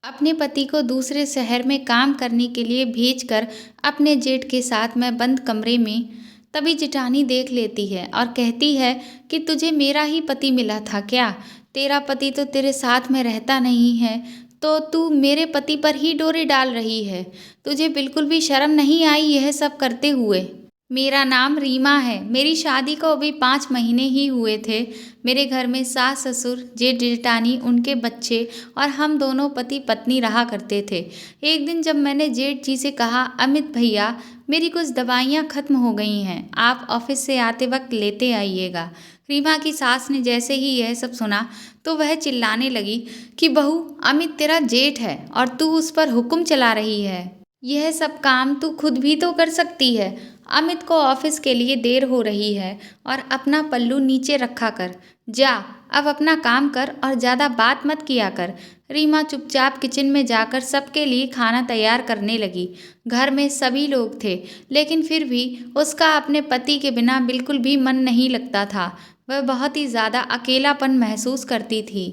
अपने पति को दूसरे शहर में काम करने के लिए भेजकर अपने जेठ के साथ मैं बंद कमरे में, तभी जेठानी देख लेती है और कहती है कि तुझे मेरा ही पति मिला था क्या? तेरा पति तो तेरे साथ में रहता नहीं है, तो तू मेरे पति पर ही डोरे डाल रही है। तुझे बिल्कुल भी शर्म नहीं आई यह सब करते हुए? मेरा नाम रीमा है। मेरी शादी को अभी 5 महीने ही हुए थे। मेरे घर में सास ससुर, जेठ जेठानी, उनके बच्चे और हम दोनों पति पत्नी रहा करते थे। एक दिन जब मैंने जेठ जी से कहा, अमित भैया मेरी कुछ दवाइयाँ खत्म हो गई हैं, आप ऑफिस से आते वक्त लेते आइएगा। रीमा की सास ने जैसे ही यह सब सुना तो वह चिल्लाने लगी कि बहू, अमित तेरा जेठ है और तू उस पर हुक्म चला रही है। यह सब काम तू खुद भी तो कर सकती है। अमित को ऑफिस के लिए देर हो रही है और अपना पल्लू नीचे रखा कर जा, अब अपना काम कर और ज़्यादा बात मत किया कर। रीमा चुपचाप किचन में जाकर सबके लिए खाना तैयार करने लगी। घर में सभी लोग थे, लेकिन फिर भी उसका अपने पति के बिना बिल्कुल भी मन नहीं लगता था। वह बहुत ही ज़्यादा अकेलापन महसूस करती थी।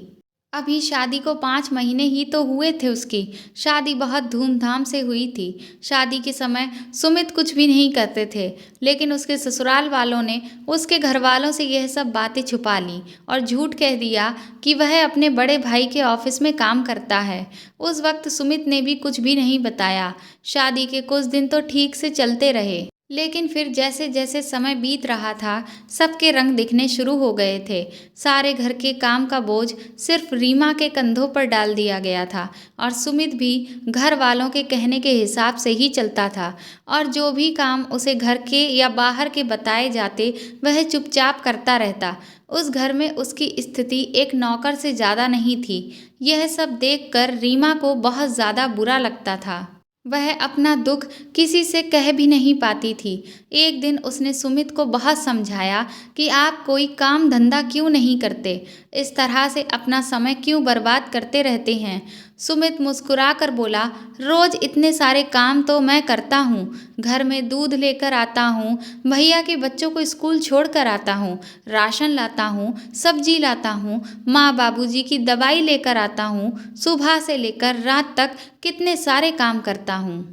अभी शादी को 5 महीने ही तो हुए थे उसकी। शादी बहुत धूमधाम से हुई थी। शादी के समय सुमित कुछ भी नहीं करते थे, लेकिन उसके ससुराल वालों ने उसके घर वालों से यह सब बातें छुपा लीं और झूठ कह दिया कि वह अपने बड़े भाई के ऑफिस में काम करता है। उस वक्त सुमित ने भी कुछ भी नहीं बताया। शादी के कुछ दिन तो ठीक से चलते रहे, लेकिन फिर जैसे जैसे समय बीत रहा था, सबके रंग दिखने शुरू हो गए थे। सारे घर के काम का बोझ सिर्फ रीमा के कंधों पर डाल दिया गया था और सुमित भी घर वालों के कहने के हिसाब से ही चलता था और जो भी काम उसे घर के या बाहर के बताए जाते वह चुपचाप करता रहता। उस घर में उसकी स्थिति एक नौकर से ज़्यादा नहीं थी। यह सब देखकर रीमा को बहुत ज़्यादा बुरा लगता था। वह अपना दुख किसी से कह भी नहीं पाती थी। एक दिन उसने सुमित को बहुत समझाया कि आप कोई काम धंधा क्यों नहीं करते, इस तरह से अपना समय क्यों बर्बाद करते रहते हैं। सुमित मुस्कुरा कर बोला, रोज़ इतने सारे काम तो मैं करता हूँ। घर में दूध लेकर आता हूँ, भैया के बच्चों को स्कूल छोड़ कर आता हूँ, राशन लाता हूँ, सब्जी लाता हूँ, माँ बाबूजी की दवाई लेकर आता हूँ, सुबह से लेकर रात तक कितने सारे काम करता हूँ।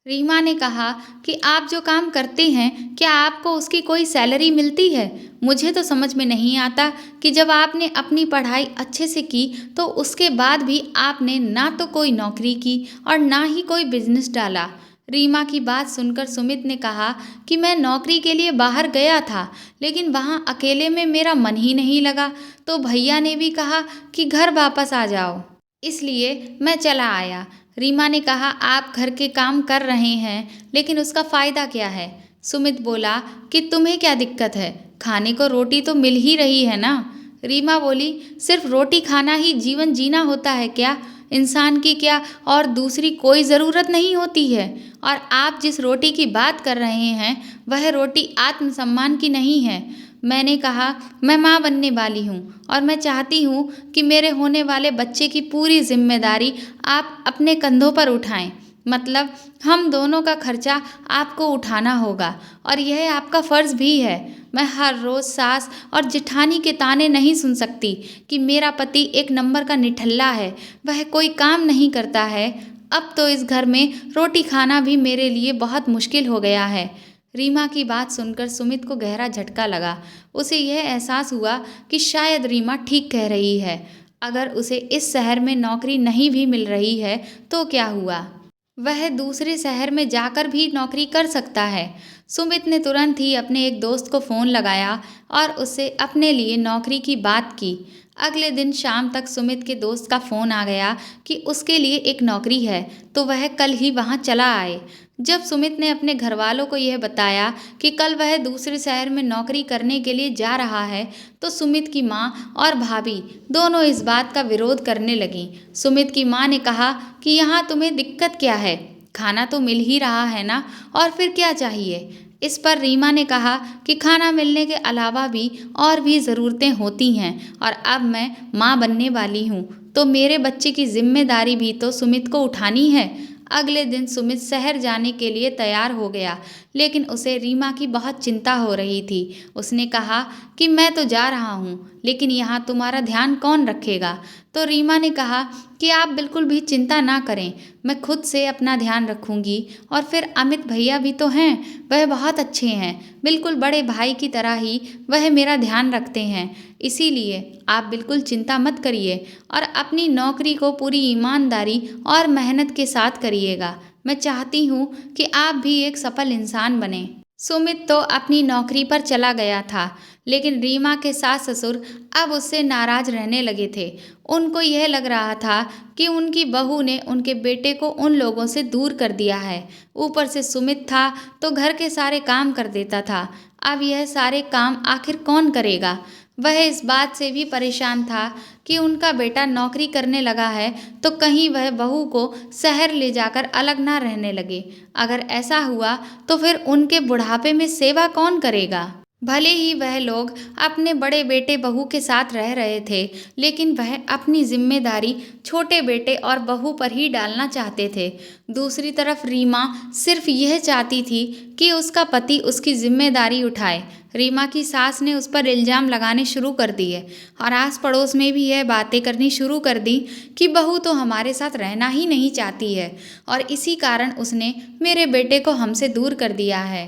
रीमा ने कहा कि आप जो काम करते हैं, क्या आपको उसकी कोई सैलरी मिलती है? मुझे तो समझ में नहीं आता कि जब आपने अपनी पढ़ाई अच्छे से की तो उसके बाद भी आपने ना तो कोई नौकरी की और ना ही कोई बिजनेस डाला। रीमा की बात सुनकर सुमित ने कहा कि मैं नौकरी के लिए बाहर गया था, लेकिन वहाँ अकेले में मेरा मन ही नहीं लगा, तो भैया ने भी कहा कि घर वापस आ जाओ, इसलिए मैं चला आया। रीमा ने कहा, आप घर के काम कर रहे हैं, लेकिन उसका फ़ायदा क्या है? सुमित बोला कि तुम्हें क्या दिक्कत है, खाने को रोटी तो मिल ही रही है ना। रीमा बोली, सिर्फ रोटी खाना ही जीवन जीना होता है क्या? इंसान की क्या और दूसरी कोई ज़रूरत नहीं होती है? और आप जिस रोटी की बात कर रहे हैं वह रोटी आत्मसम्मान की नहीं है। मैंने कहा, मैं माँ बनने वाली हूँ और मैं चाहती हूँ कि मेरे होने वाले बच्चे की पूरी जिम्मेदारी आप अपने कंधों पर उठाएं। मतलब हम दोनों का खर्चा आपको उठाना होगा और यह आपका फ़र्ज़ भी है। मैं हर रोज़ सास और जेठानी के ताने नहीं सुन सकती कि मेरा पति एक नंबर का निठल्ला है, वह कोई काम नहीं करता है। अब तो इस घर में रोटी खाना भी मेरे लिए बहुत मुश्किल हो गया है। रीमा की बात सुनकर सुमित को गहरा झटका लगा। उसे यह एहसास हुआ कि शायद रीमा ठीक कह रही है। अगर उसे इस शहर में नौकरी नहीं भी मिल रही है तो क्या हुआ, वह दूसरे शहर में जाकर भी नौकरी कर सकता है। सुमित ने तुरंत ही अपने एक दोस्त को फ़ोन लगाया और उससे अपने लिए नौकरी की बात की। अगले दिन शाम तक सुमित के दोस्त का फ़ोन आ गया कि उसके लिए एक नौकरी है, तो वह कल ही वहाँ चला आए। जब सुमित ने अपने घर वालों को यह बताया कि कल वह दूसरे शहर में नौकरी करने के लिए जा रहा है, तो सुमित की माँ और भाभी दोनों इस बात का विरोध करने लगीं। सुमित की माँ ने कहा कि यहाँ तुम्हें दिक्कत क्या है, खाना तो मिल ही रहा है ना, और फिर क्या चाहिए। इस पर रीमा ने कहा कि खाना मिलने के अलावा भी और भी ज़रूरतें होती हैं और अब मैं माँ बनने वाली हूँ, तो मेरे बच्चे की जिम्मेदारी भी तो सुमित को उठानी है। अगले दिन सुमित शहर जाने के लिए तैयार हो गया, लेकिन उसे रीमा की बहुत चिंता हो रही थी। उसने कहा कि मैं तो जा रहा हूँ, लेकिन यहाँ तुम्हारा ध्यान कौन रखेगा? तो रीमा ने कहा कि आप बिल्कुल भी चिंता ना करें, मैं खुद से अपना ध्यान रखूंगी। और फिर अमित भैया भी तो हैं, वह बहुत अच्छे हैं, बिल्कुल बड़े भाई की तरह ही वह मेरा ध्यान रखते हैं। इसीलिए आप बिल्कुल चिंता मत करिए और अपनी नौकरी को पूरी ईमानदारी और मेहनत के साथ करिएगा। मैं चाहती हूँ कि आप भी एक सफल इंसान बने। सुमित तो अपनी नौकरी पर चला गया था, लेकिन रीमा के सास ससुर अब उससे नाराज रहने लगे थे। उनको यह लग रहा था कि उनकी बहू ने उनके बेटे को उन लोगों से दूर कर दिया है। ऊपर से सुमित था तो घर के सारे काम कर देता था। अब यह सारे काम आखिर कौन करेगा? वह इस बात से भी परेशान था कि उनका बेटा नौकरी करने लगा है तो कहीं वह बहू को शहर ले जाकर अलग ना रहने लगे। अगर ऐसा हुआ तो फिर उनके बुढ़ापे में सेवा कौन करेगा? भले ही वह लोग अपने बड़े बेटे बहू के साथ रह रहे थे, लेकिन वह अपनी जिम्मेदारी छोटे बेटे और बहू पर ही डालना चाहते थे। दूसरी तरफ रीमा सिर्फ यह चाहती थी कि उसका पति उसकी जिम्मेदारी उठाए। रीमा की सास ने उस पर इल्ज़ाम लगाने शुरू कर दिए और आस पड़ोस में भी यह बातें करनी शुरू कर दी कि बहू तो हमारे साथ रहना ही नहीं चाहती है और इसी कारण उसने मेरे बेटे को हमसे दूर कर दिया है।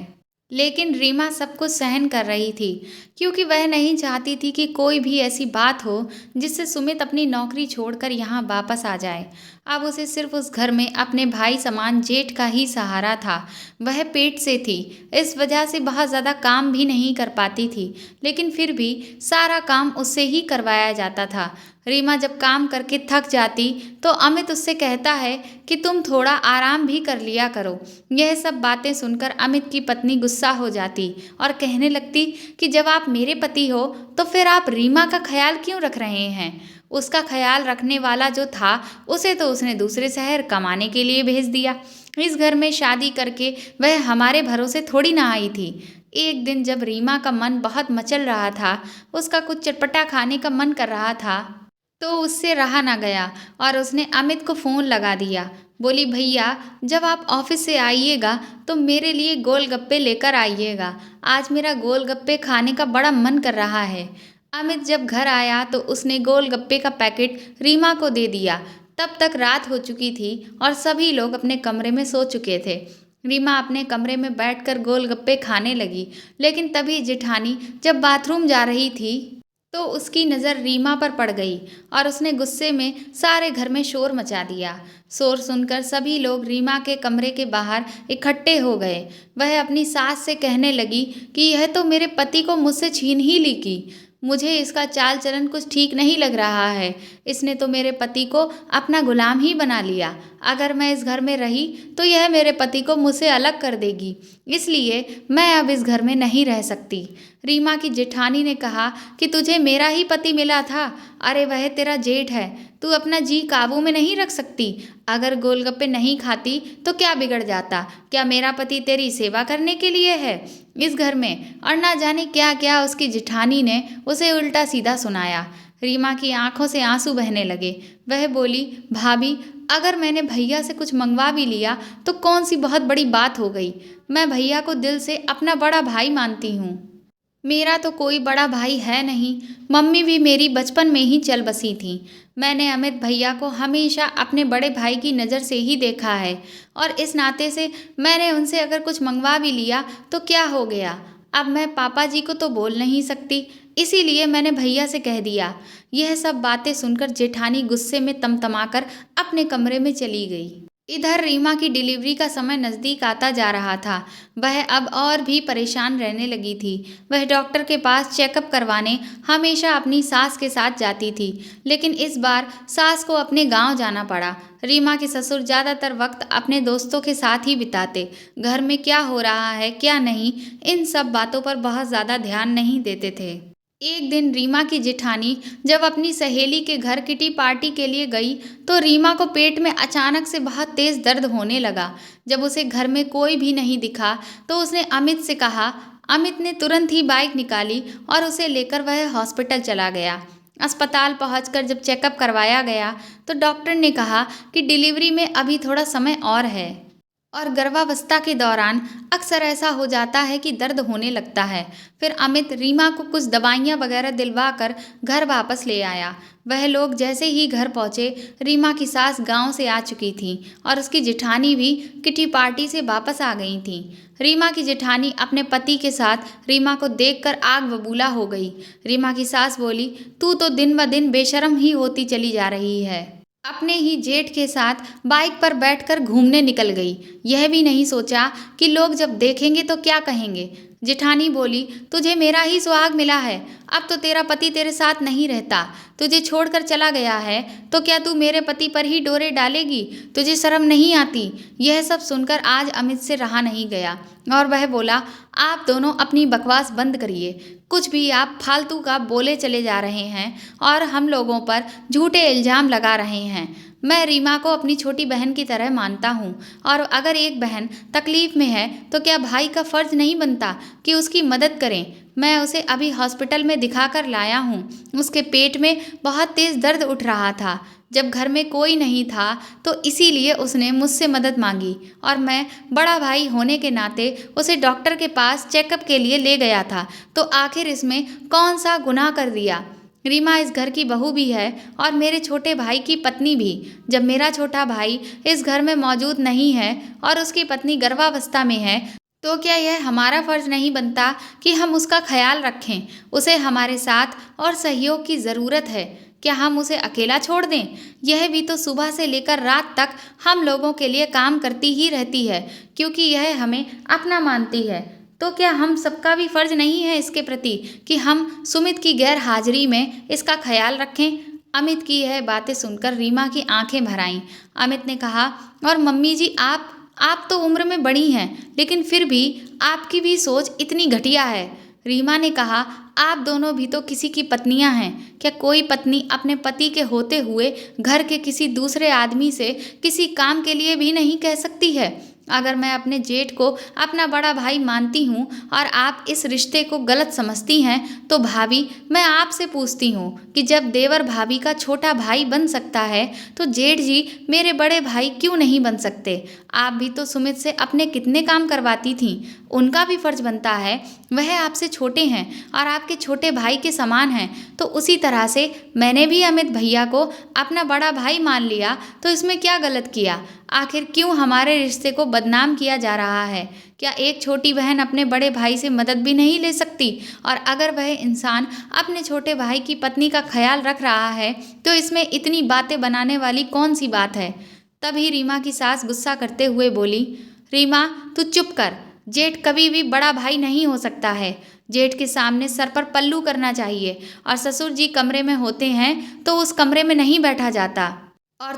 लेकिन रीमा सब कुछ सहन कर रही थी, क्योंकि वह नहीं चाहती थी कि कोई भी ऐसी बात हो जिससे सुमित अपनी नौकरी छोड़कर यहाँ वापस आ जाए। अब उसे सिर्फ उस घर में अपने भाई समान जेठ का ही सहारा था। वह पेट से थी, इस वजह से बहुत ज़्यादा काम भी नहीं कर पाती थी, लेकिन फिर भी सारा काम उससे ही करवाया जाता था। रीमा जब काम करके थक जाती तो अमित उससे कहता है कि तुम थोड़ा आराम भी कर लिया करो। यह सब बातें सुनकर अमित की पत्नी गुस्सा हो जाती और कहने लगती कि जब आप मेरे पति हो तो फिर आप रीमा का ख्याल क्यों रख रहे हैं? उसका ख्याल रखने वाला जो था उसे तो उसने दूसरे शहर कमाने के लिए भेज दिया। इस घर में शादी करके वह हमारे भरोसे थोड़ी ना आई थी। एक दिन जब रीमा का मन बहुत मचल रहा था, उसका कुछ चटपटा खाने का मन कर रहा था, तो उससे रहा ना गया और उसने अमित को फ़ोन लगा दिया। बोली, भैया जब आप ऑफिस से आइएगा तो मेरे लिए गोलगप्पे लेकर आइएगा, आज मेरा गोलगप्पे खाने का बड़ा मन कर रहा है। अमित जब घर आया तो उसने गोलगप्पे का पैकेट रीमा को दे दिया। तब तक रात हो चुकी थी और सभी लोग अपने कमरे में सो चुके थे। रीमा अपने कमरे में बैठकर गोलगप्पे खाने लगी, लेकिन तभी जेठानी जब बाथरूम जा रही थी तो उसकी नज़र रीमा पर पड़ गई और उसने गुस्से में सारे घर में शोर मचा दिया। शोर सुनकर सभी लोग रीमा के कमरे के बाहर इकट्ठे हो गए। वह अपनी सास से कहने लगी कि यह तो मेरे पति को मुझसे छीन ही ली की। मुझे इसका चाल चलन कुछ ठीक नहीं लग रहा है। इसने तो मेरे पति को अपना गुलाम ही बना लिया। अगर मैं इस घर में रही तो यह मेरे पति को मुझसे अलग कर देगी, इसलिए मैं अब इस घर में नहीं रह सकती। रीमा की जेठानी ने कहा कि तुझे मेरा ही पति मिला था, अरे वह तेरा जेठ है, तू अपना जी काबू में नहीं रख सकती। अगर गोलगप्पे नहीं खाती तो क्या बिगड़ जाता? क्या मेरा पति तेरी सेवा करने के लिए है इस घर में? और ना जाने क्या क्या उसकी जेठानी ने उसे उल्टा सीधा सुनाया। रीमा की आंखों से आंसू बहने लगे। वह बोली, भाभी अगर मैंने भैया से कुछ मंगवा भी लिया तो कौन सी बहुत बड़ी बात हो गई। मैं भैया को दिल से अपना बड़ा भाई मानती हूँ। मेरा तो कोई बड़ा भाई है नहीं, मम्मी भी मेरी बचपन में ही चल बसी थी। मैंने अमित भैया को हमेशा अपने बड़े भाई की नज़र से ही देखा है और इस नाते से मैंने उनसे अगर कुछ मंगवा भी लिया तो क्या हो गया? अब मैं पापा जी को तो बोल नहीं सकती, इसीलिए मैंने भैया से कह दिया। यह सब बातें सुनकर जेठानी गुस्से में तमतमाकर अपने कमरे में चली गई। इधर रीमा की डिलीवरी का समय नज़दीक आता जा रहा था। वह अब और भी परेशान रहने लगी थी। वह डॉक्टर के पास चेकअप करवाने हमेशा अपनी सास के साथ जाती थी, लेकिन इस बार सास को अपने गांव जाना पड़ा। रीमा के ससुर ज़्यादातर वक्त अपने दोस्तों के साथ ही बिताते। घर में क्या हो रहा है क्या नहीं, इन सब बातों पर बहुत ज़्यादा ध्यान नहीं देते थे। एक दिन रीमा की जेठानी जब अपनी सहेली के घर किटी पार्टी के लिए गई तो रीमा को पेट में अचानक से बहुत तेज़ दर्द होने लगा। जब उसे घर में कोई भी नहीं दिखा तो उसने अमित से कहा। अमित ने तुरंत ही बाइक निकाली और उसे लेकर वह हॉस्पिटल चला गया। अस्पताल पहुंचकर जब चेकअप करवाया गया तो डॉक्टर ने कहा कि डिलीवरी में अभी थोड़ा समय और है। और गर्भावस्था के दौरान अक्सर ऐसा हो जाता है कि दर्द होने लगता है। फिर अमित रीमा को कुछ दवाइयाँ वगैरह दिलवा कर घर वापस ले आया। वह लोग जैसे ही घर पहुँचे, रीमा की सास गांव से आ चुकी थी और उसकी जेठानी भी किटी पार्टी से वापस आ गई थी। रीमा की जेठानी अपने पति के साथ रीमा को देखकर आग बबूला हो गई। रीमा की सास बोली, तू तो दिन ब दिन बेशर्म ही होती चली जा रही है। अपने ही जेठ के साथ बाइक पर बैठकर घूमने निकल गई। यह भी नहीं सोचा कि लोग जब देखेंगे तो क्या कहेंगे। जेठानी बोली, तुझे मेरा ही सुहाग मिला है, अब तो तेरा पति तेरे साथ नहीं रहता, तुझे छोड़कर चला गया है, तो क्या तू मेरे पति पर ही डोरे डालेगी? तुझे शर्म नहीं आती? यह सब सुनकर आज अमित से रहा नहीं गया और वह बोला, आप दोनों अपनी बकवास बंद करिए। कुछ भी आप फालतू का बोले चले जा रहे हैं और हम लोगों पर झूठे इल्ज़ाम लगा रहे हैं। मैं रीमा को अपनी छोटी बहन की तरह मानता हूँ और अगर एक बहन तकलीफ में है तो क्या भाई का फर्ज नहीं बनता कि उसकी मदद करें। मैं उसे अभी हॉस्पिटल में दिखाकर लाया हूँ। उसके पेट में बहुत तेज़ दर्द उठ रहा था। जब घर में कोई नहीं था तो इसीलिए उसने मुझसे मदद मांगी और मैं बड़ा भाई होने के नाते उसे डॉक्टर के पास चेकअप के लिए ले गया था। तो आखिर इसमें कौन सा गुनाह कर दिया? रीमा इस घर की बहू भी है और मेरे छोटे भाई की पत्नी भी। जब मेरा छोटा भाई इस घर में मौजूद नहीं है और उसकी पत्नी गर्भावस्था में है, तो क्या यह हमारा फर्ज नहीं बनता कि हम उसका ख्याल रखें? उसे हमारे साथ और सहयोग की ज़रूरत है। क्या हम उसे अकेला छोड़ दें? यह भी तो सुबह से लेकर रात तक हम लोगों के लिए काम करती ही रहती है, क्योंकि यह हमें अपना मानती है। तो क्या हम सबका भी फर्ज नहीं है इसके प्रति कि हम सुमित की गैर हाजिरी में इसका ख्याल रखें? अमित की यह बातें सुनकर रीमा की आंखें भर आईं। अमित ने कहा, और मम्मी जी, आप तो उम्र में बड़ी हैं, लेकिन फिर भी आपकी भी सोच इतनी घटिया है। रीमा ने कहा, आप दोनों भी तो किसी की पत्नियां हैं। क्या कोई पत्नी अपने पति के होते हुए घर के किसी दूसरे आदमी से किसी काम के लिए भी नहीं कह सकती है? अगर मैं अपने जेठ को अपना बड़ा भाई मानती हूँ और आप इस रिश्ते को गलत समझती हैं, तो भाभी, मैं आपसे पूछती हूँ कि जब देवर भाभी का छोटा भाई बन सकता है तो जेठ जी मेरे बड़े भाई क्यों नहीं बन सकते? आप भी तो सुमित से अपने कितने काम करवाती थीं। उनका भी फर्ज बनता है। वह आपसे छोटे हैं और आपके छोटे भाई के समान हैं। तो उसी तरह से मैंने भी अमित भैया को अपना बड़ा भाई मान लिया, तो इसमें क्या गलत किया? आखिर क्यों हमारे रिश्ते को बदनाम किया जा रहा है? क्या एक छोटी बहन अपने बड़े भाई से मदद भी नहीं ले सकती? और अगर वह इंसान अपने छोटे भाई की पत्नी का ख्याल रख रहा है तो इसमें इतनी बातें बनाने वाली कौन सी बात है? तभी रीमा की सास गुस्सा करते हुए बोली, रीमा, तू चुप कर। जेठ कभी भी बड़ा भाई नहीं हो सकता है। जेठ के सामने सर पर पल्लू करना चाहिए और ससुर जी कमरे में होते हैं तो उस कमरे में नहीं बैठा जाता। और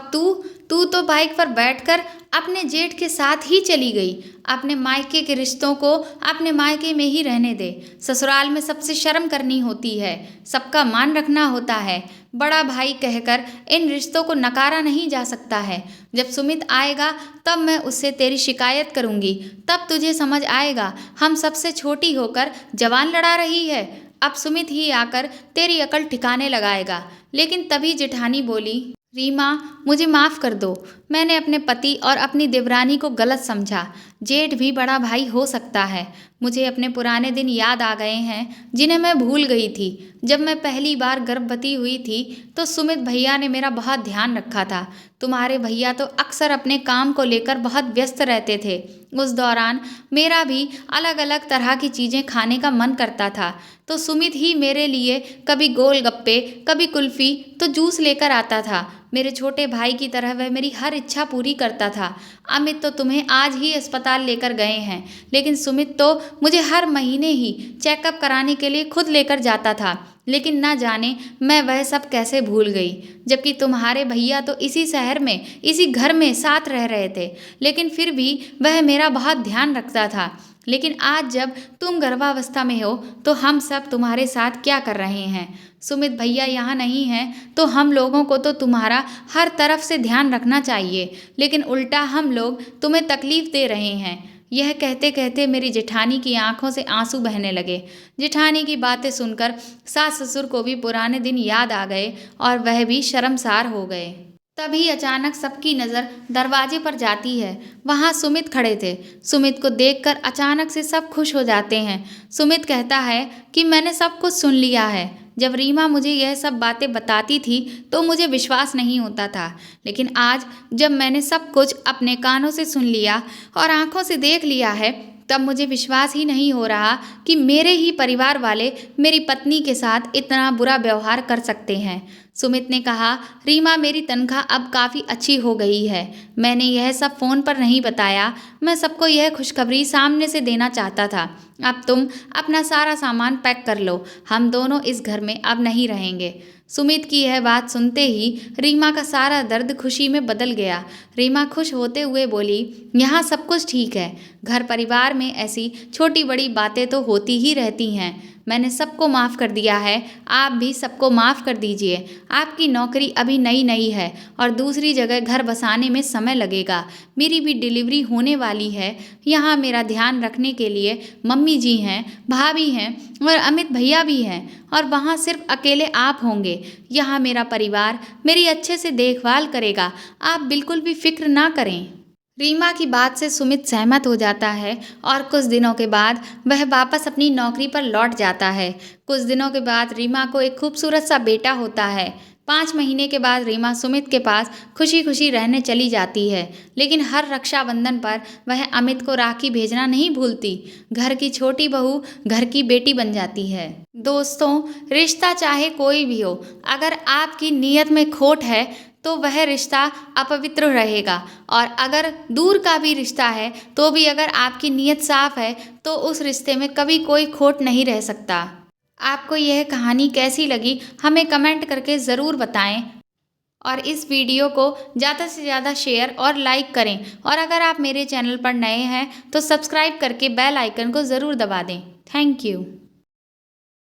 तू तो बाइक पर बैठकर अपने जेठ के साथ ही चली गई। अपने मायके के रिश्तों को अपने मायके में ही रहने दे। ससुराल में सबसे शर्म करनी होती है, सबका मान रखना होता है। बड़ा भाई कहकर इन रिश्तों को नकारा नहीं जा सकता है। जब सुमित आएगा तब मैं उससे तेरी शिकायत करूंगी, तब तुझे समझ आएगा हम सबसे छोटी होकर जवान लड़ा रही है। अब सुमित ही आकर तेरी अकल ठिकाने लगाएगा। लेकिन तभी जेठानी बोली, रीमा, मुझे माफ़ कर दो। मैंने अपने पति और अपनी देवरानी को गलत समझा। जेठ भी बड़ा भाई हो सकता है। मुझे अपने पुराने दिन याद आ गए हैं जिन्हें मैं भूल गई थी। जब मैं पहली बार गर्भवती हुई थी तो सुमित भैया ने मेरा बहुत ध्यान रखा था। तुम्हारे भैया तो अक्सर अपने काम को लेकर बहुत व्यस्त रहते थे। उस दौरान मेरा भी अलग अलग तरह की चीज़ें खाने का मन करता था, तो सुमित ही मेरे लिए कभी गोलगप्पे, कभी कुल्फ़ी, तो जूस लेकर आता था। मेरे छोटे भाई की तरह वह मेरी हर इच्छा पूरी करता था। अमित तो तुम्हें आज ही अस्पताल लेकर गए हैं, लेकिन सुमित तो मुझे हर महीने ही चेकअप कराने के लिए खुद लेकर जाता था। लेकिन ना जाने मैं वह सब कैसे भूल गई, जबकि तुम्हारे भैया तो इसी शहर में, इसी घर में साथ रह रहे थे, लेकिन फिर भी वह मेरा बहुत ध्यान रखता था। लेकिन आज जब तुम गर्भावस्था में हो तो हम सब तुम्हारे साथ क्या कर रहे हैं? सुमित भैया यहाँ नहीं हैं तो हम लोगों को तो तुम्हारा हर तरफ से ध्यान रखना चाहिए, लेकिन उल्टा हम लोग तुम्हें तकलीफ दे रहे हैं। यह कहते कहते मेरी जेठानी की आंखों से आंसू बहने लगे। जेठानी की बातें सुनकर सास ससुर को भी पुराने दिन याद आ गए और वह भी शर्मसार हो गए। तभी अचानक सबकी नज़र दरवाजे पर जाती है। वहाँ सुमित खड़े थे। सुमित को देखकर अचानक से सब खुश हो जाते हैं। सुमित कहता है कि मैंने सब कुछ सुन लिया है। जब रीमा मुझे यह सब बातें बताती थी तो मुझे विश्वास नहीं होता था, लेकिन आज जब मैंने सब कुछ अपने कानों से सुन लिया और आंखों से देख लिया है, तब मुझे विश्वास ही नहीं हो रहा कि मेरे ही परिवार वाले मेरी पत्नी के साथ इतना बुरा व्यवहार कर सकते हैं। सुमित ने कहा, रीमा मेरी तनख्वाह अब काफ़ी अच्छी हो गई है। मैंने यह सब फ़ोन पर नहीं बताया। मैं सबको यह खुशखबरी सामने से देना चाहता था। अब तुम अपना सारा सामान पैक कर लो। हम दोनों इस घर में अब नहीं रहेंगे। सुमित की यह बात सुनते ही रीमा का सारा दर्द खुशी में बदल गया। रीमा खुश होते हुए बोली, यहाँ सब कुछ ठीक है। घर परिवार में ऐसी छोटी बड़ी बातें तो होती ही रहती हैं। मैंने सबको माफ़ कर दिया है। आप भी सबको माफ़ कर दीजिए। आपकी नौकरी अभी नई नई है और दूसरी जगह घर बसाने में समय लगेगा। मेरी भी डिलीवरी होने वाली है। यहाँ मेरा ध्यान रखने के लिए मम्मी जी हैं, भाभी हैं और अमित भैया भी हैं, और वहाँ सिर्फ अकेले आप होंगे। यहाँ मेरा परिवार मेरी अच्छे से देखभाल करेगा। आप बिल्कुल भी फिक्र ना करें। रीमा की बात से सुमित सहमत हो जाता है और कुछ दिनों के बाद वह वापस अपनी नौकरी पर लौट जाता है। कुछ दिनों के बाद रीमा को एक खूबसूरत सा बेटा होता है। 5 महीने के बाद रीमा सुमित के पास खुशी खुशी रहने चली जाती है, लेकिन हर रक्षाबंधन पर वह अमित को राखी भेजना नहीं भूलती। घर की छोटी बहू घर की बेटी बन जाती है। दोस्तों, रिश्ता चाहे कोई भी हो, अगर आपकी नीयत में खोट है तो वह रिश्ता अपवित्र रहेगा, और अगर दूर का भी रिश्ता है तो भी अगर आपकी नीयत साफ है तो उस रिश्ते में कभी कोई खोट नहीं रह सकता। आपको यह कहानी कैसी लगी हमें कमेंट करके ज़रूर बताएं, और इस वीडियो को ज़्यादा से ज़्यादा शेयर और लाइक करें, और अगर आप मेरे चैनल पर नए हैं तो सब्सक्राइब करके बेल आइकन को ज़रूर दबा दें। Thank you.